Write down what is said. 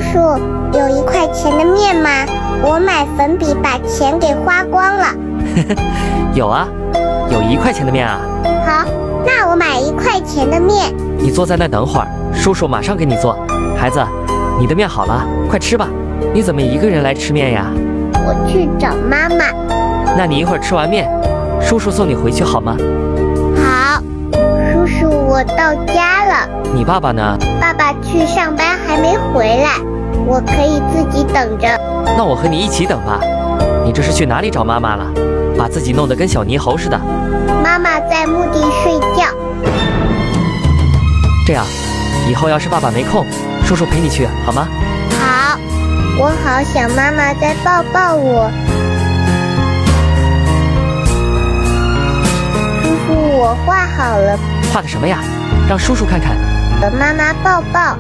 叔，有1块钱的面吗？我买粉笔把钱给花光了。有啊，有1块钱的面啊。好，那我买1块钱的面。你坐在那等会儿，叔叔马上给你做。孩子，你的面好了，快吃吧。你怎么一个人来吃面呀？我去找妈妈。那你一会儿吃完面，叔叔送你回去好吗？好，叔叔，我到家了。你爸爸呢？爸爸去上班还没回来，我可以自己等着。那我和你一起等吧。你这是去哪里找妈妈了？把自己弄得跟小猕猴似的。妈妈在墓地睡觉。这样，以后要是爸爸没空，叔叔陪你去好吗？好，我好想妈妈再抱抱我。叔叔，我画好了。画的什么呀？让叔叔看看。和妈妈抱抱。